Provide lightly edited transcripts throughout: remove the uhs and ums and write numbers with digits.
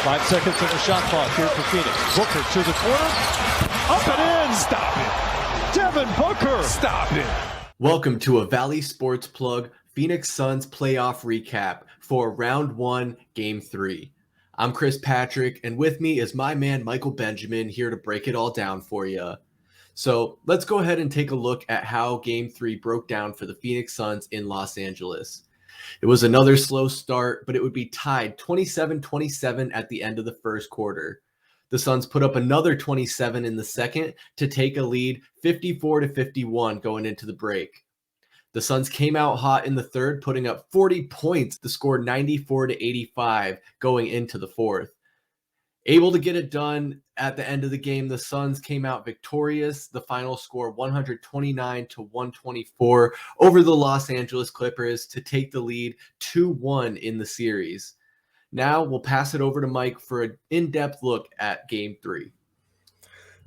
5 seconds on the shot clock here for Phoenix. Booker to the corner. Up and in. Stop it. Devin Booker. Stop it. Welcome to a Valley Sports Plug Phoenix Suns playoff recap for Round 1, Game 3. I'm Chris Patrick, and with me is my man Michael Benjamin here to break it all down for you. So let's go ahead and take a look at how Game 3 broke down for the Phoenix Suns in Los Angeles. It was another slow start, but it would be tied 27-27 at the end of the first quarter. The Suns put up another 27 in the second to take a lead 54-51 going into the break. The Suns came out hot in the third, putting up 40 points to score 94-85 going into the fourth. Able to get it done at the end of the game, the Suns came out victorious. The final score 129-124 over the Los Angeles Clippers to take the lead 2-1 in the series. Now we'll pass it over to Mike for an in-depth look at Game 3.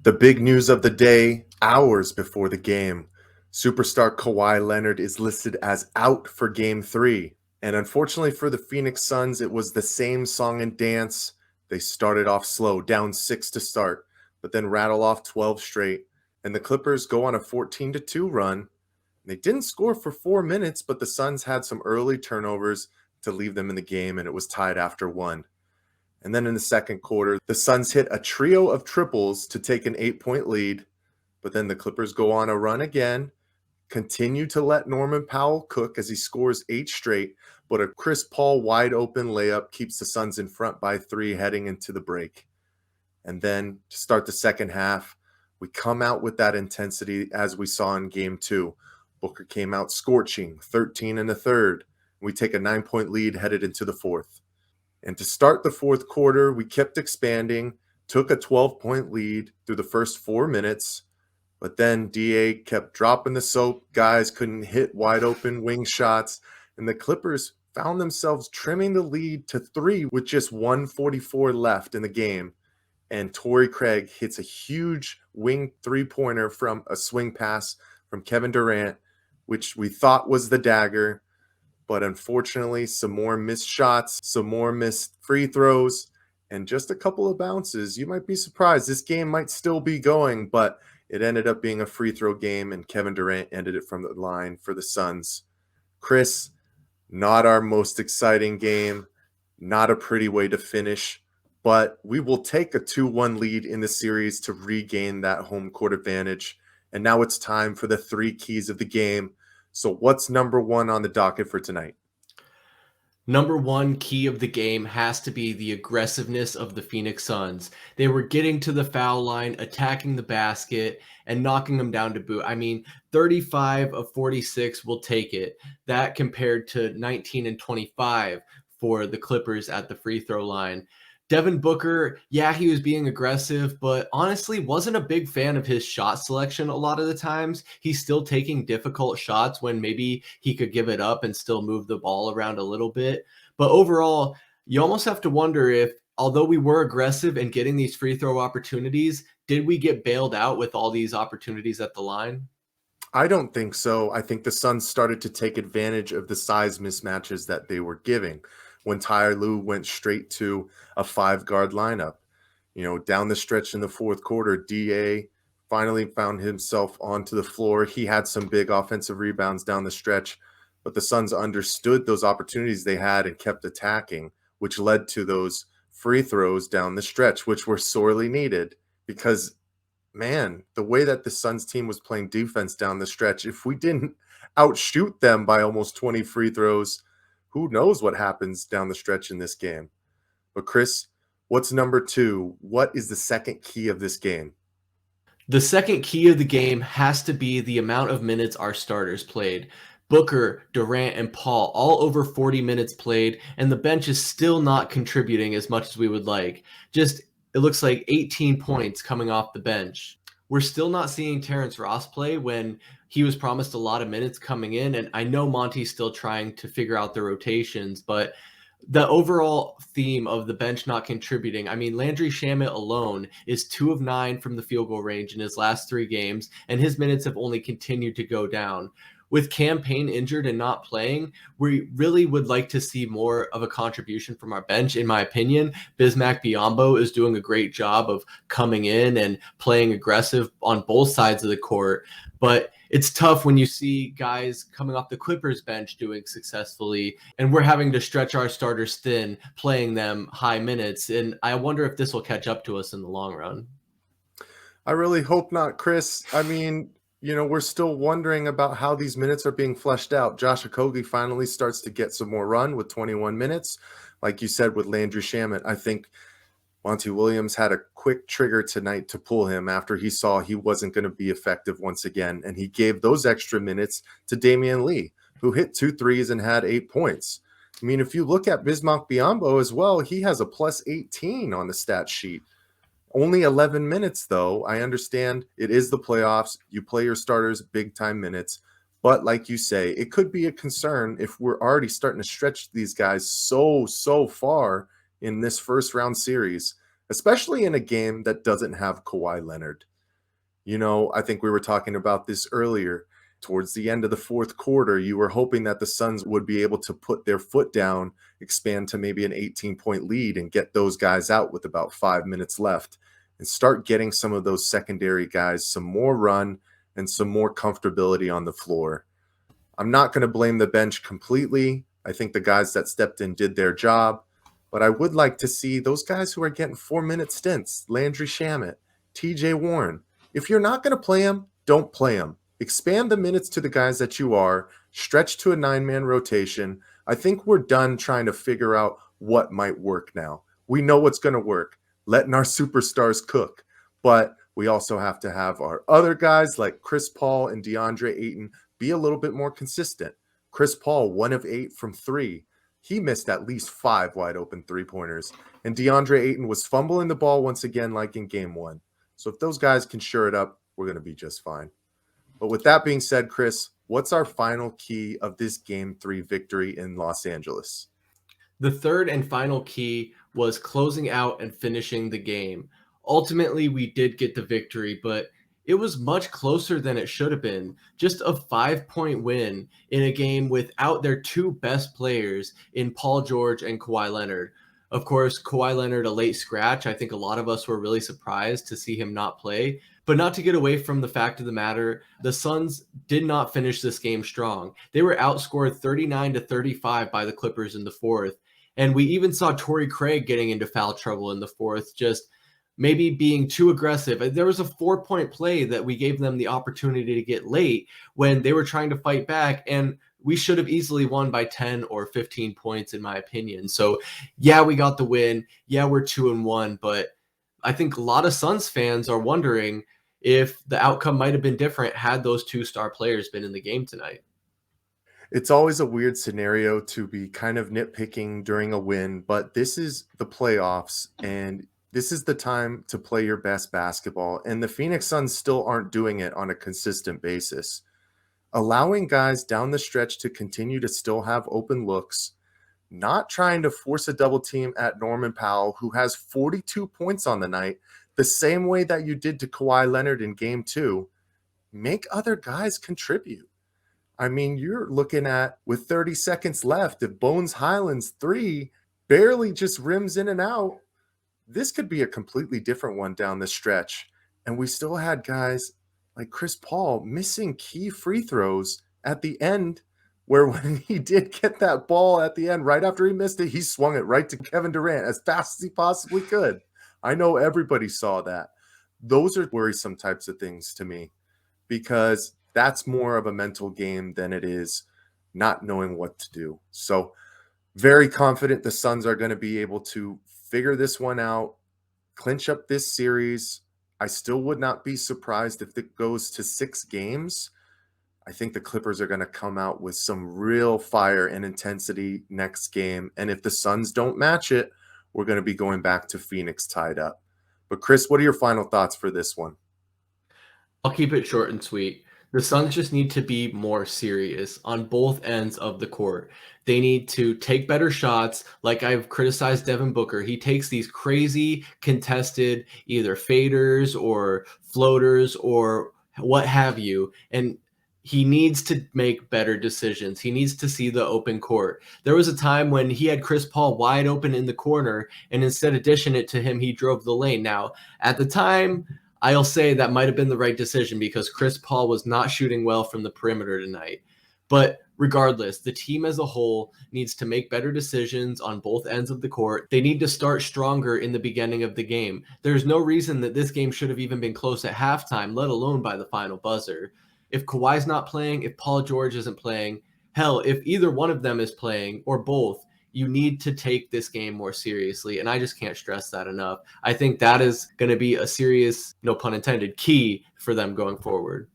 The big news of the day, hours before the game. Superstar Kawhi Leonard is listed as out for Game 3. And unfortunately for the Phoenix Suns, it was the same song and dance. They started off slow, down 6 to start, but then rattle off 12 straight. And the Clippers go on a 14-2 run. They didn't score for 4 minutes, but the Suns had some early turnovers to leave them in the game, and it was tied after 1. And then in the second quarter, the Suns hit a trio of triples to take an 8-point lead, but then the Clippers go on a run again, continue to let Norman Powell cook as he scores 8 straight, but a Chris Paul wide open layup keeps the Suns in front by 3 heading into the break. And then to start the second half, we come out with that intensity as we saw in Game 2. Booker came out scorching, 13 in the third. We take a 9-point lead headed into the fourth. And to start the fourth quarter, we kept expanding, took a 12-point lead through the first 4 minutes, but then DA kept dropping the soap. Guys couldn't hit wide open wing shots, and the Clippers found themselves trimming the lead to 3 with just 1:44 left in the game. And Torrey Craig hits a huge wing three-pointer from a swing pass from Kevin Durant, which we thought was the dagger. But unfortunately, some more missed shots, some more missed free throws, and just a couple of bounces. You might be surprised. This game might still be going, but it ended up being a free throw game, and Kevin Durant ended it from the line for the Suns. Chris, not our most exciting game, not a pretty way to finish, but we will take a 2-1 lead in the series to regain that home court advantage. And now it's time for the 3 keys of the game. So what's number 1 on the docket for tonight? Number 1 key of the game has to be the aggressiveness of the Phoenix Suns. They were getting to the foul line, attacking the basket, and knocking them down to boot. I mean, 35 of 46 will take it. That compared to 19 and 25 for the Clippers at the free throw line. Devin Booker, yeah, he was being aggressive, but honestly wasn't a big fan of his shot selection a lot of the times. He's still taking difficult shots when maybe he could give it up and still move the ball around a little bit. But overall, you almost have to wonder if, although we were aggressive and getting these free throw opportunities, did we get bailed out with all these opportunities at the line? I don't think so. I think the Suns started to take advantage of the size mismatches that they were giving. When Tyler Lue went straight to a 5-guard lineup. Down the stretch in the fourth quarter, DA finally found himself onto the floor. He had some big offensive rebounds down the stretch, but the Suns understood those opportunities they had and kept attacking, which led to those free throws down the stretch, which were sorely needed because, man, the way that the Suns team was playing defense down the stretch, if we didn't outshoot them by almost 20 free throws, who knows what happens down the stretch in this game. But Chris, what's number 2? What is the second key of this game? The second key of the game has to be the amount of minutes our starters played. Booker, Durant, and Paul all over 40 minutes played, and the bench is still not contributing as much as we would like. It looks like 18 points coming off the bench. We're still not seeing Terrence Ross play when he was promised a lot of minutes coming in, and I know Monty's still trying to figure out the rotations, but the overall theme of the bench not contributing, I mean, Landry Shamet alone is 2 of 9 from the field goal range in his last 3 games, and his minutes have only continued to go down. with Campaign injured and not playing, we really would like to see more of a contribution from our bench, in my opinion. Bismack Biyombo is doing a great job of coming in and playing aggressive on both sides of the court. But it's tough when you see guys coming off the Clippers bench doing successfully, and we're having to stretch our starters thin, playing them high minutes. And I wonder if this will catch up to us in the long run. I really hope not, Chris. I mean, we're still wondering about how these minutes are being fleshed out. Josh Okogie finally starts to get some more run with 21 minutes. Like you said, with Landry Shamet, I think Monty Williams had a quick trigger tonight to pull him after he saw he wasn't going to be effective once again. And he gave those extra minutes to Damian Lee, who hit 2 threes and had 8 points. I mean, if you look at Bismack Biyombo as well, he has a plus 18 on the stat sheet. Only 11 minutes, though. I understand it is the playoffs. You play your starters big-time minutes. But like you say, it could be a concern if we're already starting to stretch these guys so far in this first-round series, especially in a game that doesn't have Kawhi Leonard. I think we were talking about this earlier. Towards the end of the fourth quarter, you were hoping that the Suns would be able to put their foot down, expand to maybe an 18-point lead, and get those guys out with about 5 minutes left and start getting some of those secondary guys some more run and some more comfortability on the floor. I'm not going to blame the bench completely. I think the guys that stepped in did their job, but I would like to see those guys who are getting 4-minute stints, Landry Shamet, TJ Warren. If you're not going to play them, don't play them. Expand the minutes to the guys that you are, stretch to a 9-man rotation. I think we're done trying to figure out what might work now. We know what's going to work, letting our superstars cook. But we also have to have our other guys like Chris Paul and DeAndre Ayton be a little bit more consistent. Chris Paul, 1 of 8 from 3. He missed at least 5 wide open three-pointers. And DeAndre Ayton was fumbling the ball once again like in game 1. So if those guys can shore it up, we're going to be just fine. But with that being said, Chris, what's our final key of this Game 3 victory in Los Angeles? The third and final key was closing out and finishing the game. Ultimately, we did get the victory, but it was much closer than it should have been. Just a 5-point win in a game without their 2 best players in Paul George and Kawhi Leonard. Of course, Kawhi Leonard, a late scratch. I think a lot of us were really surprised to see him not play. But not to get away from the fact of the matter, the Suns did not finish this game strong. They were outscored 39-35 by the Clippers in the fourth. And we even saw Torrey Craig getting into foul trouble in the fourth, just maybe being too aggressive. There was a 4-point play that we gave them the opportunity to get late when they were trying to fight back, and we should have easily won by 10 or 15 points, in my opinion. So, yeah, we got the win. Yeah, we're 2-1, but I think a lot of Suns fans are wondering if the outcome might have been different had those 2 star players been in the game tonight. It's always a weird scenario to be kind of nitpicking during a win, but this is the playoffs, and this is the time to play your best basketball, and the Phoenix Suns still aren't doing it on a consistent basis. Allowing guys down the stretch to continue to still have open looks, not trying to force a double team at Norman Powell, who has 42 points on the night, the same way that you did to Kawhi Leonard in game 2. Make other guys contribute. I mean, you're looking at, with 30 seconds left, if Bones Highland's 3 barely just rims in and out, this could be a completely different one down the stretch. And we still had guys like Chris Paul missing key free throws at the end, where when he did get that ball at the end, right after he missed it, he swung it right to Kevin Durant as fast as he possibly could. I know everybody saw that. Those are worrisome types of things to me, because that's more of a mental game than it is not knowing what to do. So very confident the Suns are going to be able to figure this one out, clinch up this series. I still would not be surprised if it goes to 6 games. I think the Clippers are going to come out with some real fire and intensity next game. And if the Suns don't match it, we're going to be going back to Phoenix tied up. But Chris, what are your final thoughts for this one? I'll keep it short and sweet. The Suns just need to be more serious on both ends of the court. They need to take better shots. Like I've criticized Devin Booker. He takes these crazy contested either faders or floaters or what have you. And he needs to make better decisions. He needs to see the open court. There was a time when he had Chris Paul wide open in the corner, and instead of dishing it to him, he drove the lane. Now, at the time, I'll say that might have been the right decision because Chris Paul was not shooting well from the perimeter tonight. But regardless, the team as a whole needs to make better decisions on both ends of the court. They need to start stronger in the beginning of the game. There's no reason that this game should have even been close at halftime, let alone by the final buzzer. If Kawhi's not playing, if Paul George isn't playing, hell, if either one of them is playing or both, you need to take this game more seriously. And I just can't stress that enough. I think that is going to be a serious, no pun intended, key for them going forward.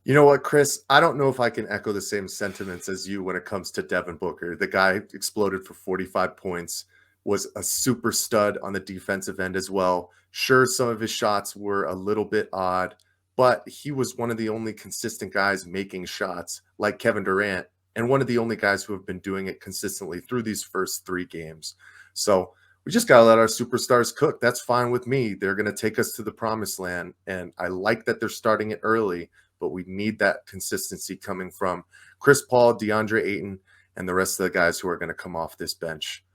You know what, Chris? I don't know if I can echo the same sentiments as you when it comes to Devin Booker. The guy exploded for 45 points, was a super stud on the defensive end as well. Sure, some of his shots were a little bit odd, but he was one of the only consistent guys making shots like Kevin Durant, and one of the only guys who have been doing it consistently through these first 3 games. So we just got to let our superstars cook. That's fine with me. They're going to take us to the promised land, and I like that they're starting it early, but we need that consistency coming from Chris Paul, DeAndre Ayton, and the rest of the guys who are going to come off this bench.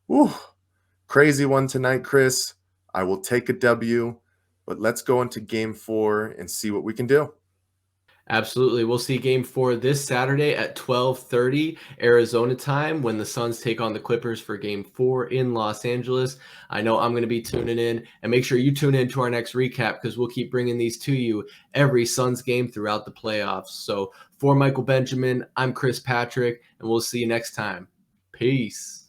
Woo, crazy one tonight, Chris. I will take a W, but let's go into game 4 and see what we can do. Absolutely. We'll see game 4 this Saturday at 12:30 Arizona time when the Suns take on the Clippers for game 4 in Los Angeles. I know I'm going to be tuning in, and make sure you tune in to our next recap because we'll keep bringing these to you every Suns game throughout the playoffs. So for Michael Benjamin, I'm Chris Patrick, and we'll see you next time. Peace.